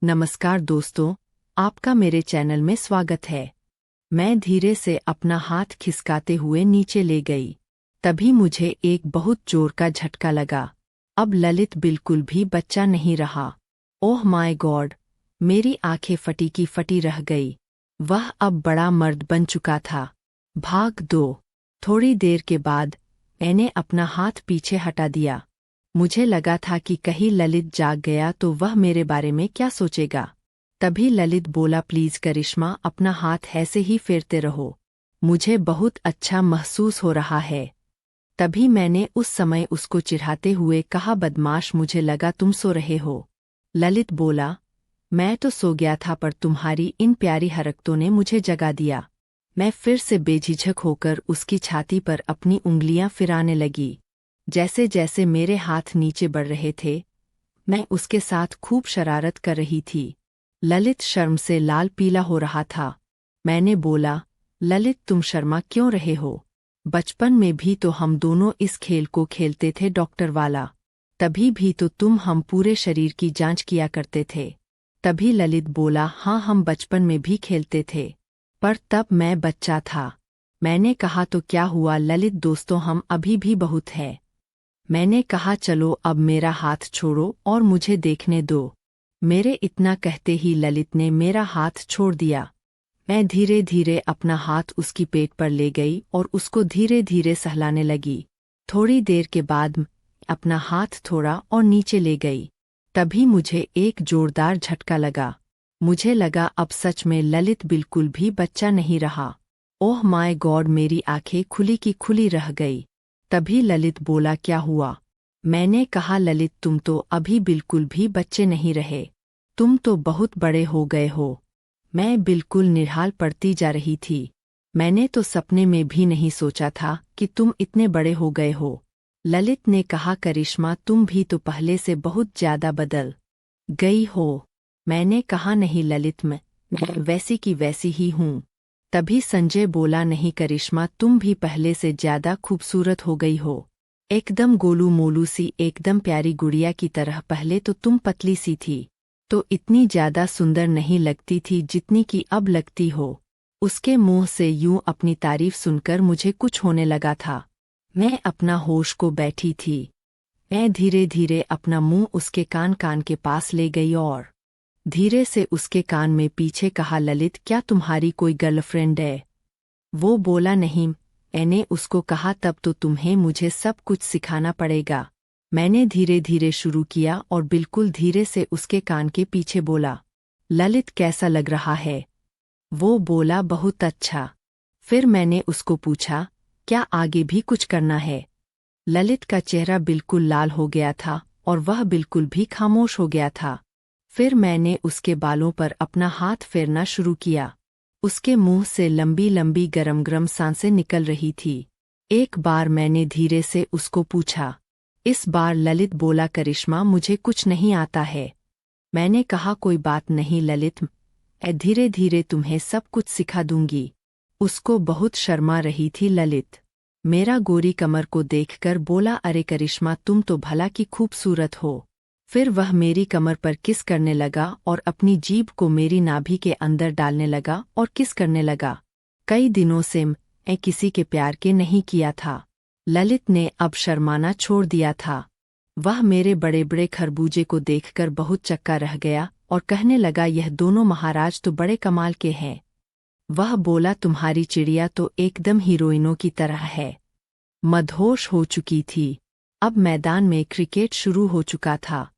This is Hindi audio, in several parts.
नमस्कार दोस्तों, आपका मेरे चैनल में स्वागत है। मैं धीरे से अपना हाथ खिसकाते हुए नीचे ले गई। तभी मुझे एक बहुत जोर का झटका लगा। अब ललित बिल्कुल भी बच्चा नहीं रहा। Oh my God! मेरी आंखें फटी की फटी रह गई। वह अब बड़ा मर्द बन चुका था। भाग दो। थोड़ी देर के बाद मैंने अपना हाथ पीछे हटा दिया। मुझे लगा था कि कहीं ललित जाग गया तो वह मेरे बारे में क्या सोचेगा। तभी ललित बोला, प्लीज करिश्मा, अपना हाथ ऐसे ही फेरते रहो, मुझे बहुत अच्छा महसूस हो रहा है। तभी मैंने उस समय उसको चिढ़ाते हुए कहा, बदमाश, मुझे लगा तुम सो रहे हो। ललित बोला, मैं तो सो गया था पर तुम्हारी इन प्यारी हरकतों ने मुझे जगा दिया। मैं फिर से बेझिझक होकर उसकी छाती पर अपनी उंगलियां फिराने लगी। जैसे जैसे मेरे हाथ नीचे बढ़ रहे थे, मैं उसके साथ खूब शरारत कर रही थी। ललित शर्म से लाल पीला हो रहा था। मैंने बोला, ललित, तुम शर्मा क्यों रहे हो? बचपन में भी तो हम दोनों इस खेल को खेलते थे, डॉक्टर वाला। तभी भी तो तुम हम पूरे शरीर की जांच किया करते थे। तभी ललित बोला, हाँ, हम बचपन में भी खेलते थे, पर तब मैं बच्चा था। मैंने कहा, तो क्या हुआ ललित दोस्तों, हम अभी भी बहुत है। मैंने कहा, चलो अब मेरा हाथ छोड़ो और मुझे देखने दो। मेरे इतना कहते ही ललित ने मेरा हाथ छोड़ दिया। मैं धीरे धीरे अपना हाथ उसकी पेट पर ले गई और उसको धीरे धीरे सहलाने लगी। थोड़ी देर के बाद अपना हाथ थोड़ा और नीचे ले गई। तभी मुझे एक जोरदार झटका लगा। मुझे लगा अब सच में ललित बिल्कुल भी बच्चा नहीं रहा। Oh my God! मेरी आंखें खुली की खुली रह गई। तभी ललित बोला, क्या हुआ? मैंने कहा, ललित, तुम तो अभी बिल्कुल भी बच्चे नहीं रहे, तुम तो बहुत बड़े हो गए हो। मैं बिल्कुल निढाल पड़ती जा रही थी। मैंने तो सपने में भी नहीं सोचा था कि तुम इतने बड़े हो गए हो। ललित ने कहा, करिश्मा, तुम भी तो पहले से बहुत ज्यादा बदल गई हो। मैंने कहा, नहीं ललित, मैं वैसी की वैसी ही हूँ। तभी संजय बोला, नहीं करिश्मा, तुम भी पहले से ज्यादा खूबसूरत हो गई हो। एकदम गोलू मोलू सी, एकदम प्यारी गुड़िया की तरह। पहले तो तुम पतली सी थी तो इतनी ज्यादा सुंदर नहीं लगती थी जितनी कि अब लगती हो। उसके मुंह से यूं अपनी तारीफ सुनकर मुझे कुछ होने लगा था। मैं अपना होश को बैठी थी। मैं धीरे धीरे अपना मुंह उसके कान के पास ले गई और धीरे से उसके कान में पीछे कहा, ललित, क्या तुम्हारी कोई गर्लफ्रेंड है? वो बोला, नहीं। मैंने उसको कहा, तब तो तुम्हें मुझे सब कुछ सिखाना पड़ेगा। मैंने धीरे धीरे शुरू किया और बिल्कुल धीरे से उसके कान के पीछे बोला, ललित, कैसा लग रहा है? वो बोला, बहुत अच्छा। फिर मैंने उसको पूछा, क्या आगे भी कुछ करना है? ललित का चेहरा बिल्कुल लाल हो गया था और वह बिल्कुल भी खामोश हो गया था। फिर मैंने उसके बालों पर अपना हाथ फेरना शुरू किया। उसके मुंह से लंबी लंबी गरम गरम सांसें निकल रही थी। एक बार मैंने धीरे से उसको पूछा। इस बार ललित बोला, करिश्मा, मुझे कुछ नहीं आता है। मैंने कहा, कोई बात नहीं ललित, मैं धीरे धीरे तुम्हें सब कुछ सिखा दूंगी। उसको बहुत शर्मा रही थी ललित। मेरा गोरी कमर को देखकर बोला, अरे करिश्मा, तुम तो भला की खूबसूरत हो। फिर वह मेरी कमर पर किस करने लगा और अपनी जीभ को मेरी नाभि के अंदर डालने लगा और किस करने लगा। कई दिनों से मैं किसी के प्यार के नहीं किया था। ललित ने अब शर्माना छोड़ दिया था। वह मेरे बड़े बड़े खरबूजे को देखकर बहुत चक्का रह गया और कहने लगा, यह दोनों महाराज तो बड़े कमाल के हैं। वह बोला, तुम्हारी चिड़िया तो एकदम हीरोइनों की तरह है। मदहोश हो चुकी थी। अब मैदान में क्रिकेट शुरू हो चुका था।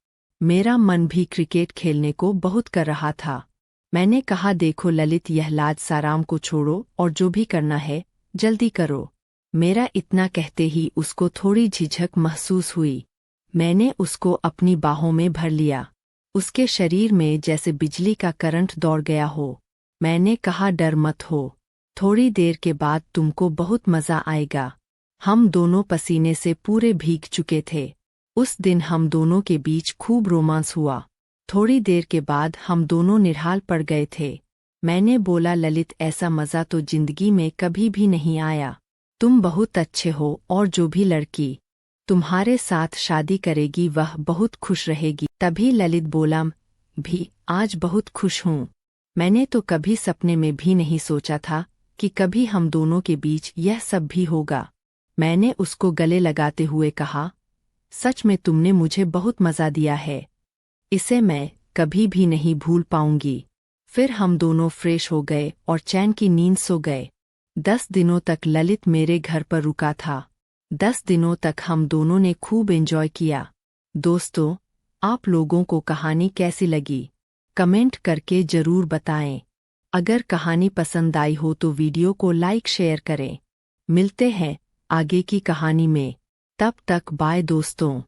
मेरा मन भी क्रिकेट खेलने को बहुत कर रहा था। मैंने कहा, देखो ललित, यह लाज साराम को छोड़ो और जो भी करना है जल्दी करो। मेरा इतना कहते ही उसको थोड़ी झिझक महसूस हुई। मैंने उसको अपनी बाहों में भर लिया। उसके शरीर में जैसे बिजली का करंट दौड़ गया हो। मैंने कहा, डर मत हो, थोड़ी देर के बाद तुमको बहुत मजा आएगा। हम दोनों पसीने से पूरे भीग चुके थे। उस दिन हम दोनों के बीच खूब रोमांस हुआ। थोड़ी देर के बाद हम दोनों निढाल पड़ गए थे। मैंने बोला, ललित, ऐसा मज़ा तो जिंदगी में कभी भी नहीं आया। तुम बहुत अच्छे हो और जो भी लड़की तुम्हारे साथ शादी करेगी वह बहुत खुश रहेगी। तभी ललित बोला, भी आज बहुत खुश हूँ। मैंने तो कभी सपने में भी नहीं सोचा था कि कभी हम दोनों के बीच यह सब भी होगा। मैंने उसको गले लगाते हुए कहा, सच में तुमने मुझे बहुत मज़ा दिया है। इसे मैं कभी भी नहीं भूल पाऊंगी। फिर हम दोनों फ्रेश हो गए और चैन की नींद सो गए। 10 दिनों तक ललित मेरे घर पर रुका था। 10 दिनों तक हम दोनों ने खूब एंजॉय किया। दोस्तों, आप लोगों को कहानी कैसी लगी? कमेंट करके ज़रूर बताएं। अगर कहानी पसंद आई हो तो वीडियो को लाइक शेयर करें। मिलते हैं आगे की कहानी में। तब तक बाय दोस्तों।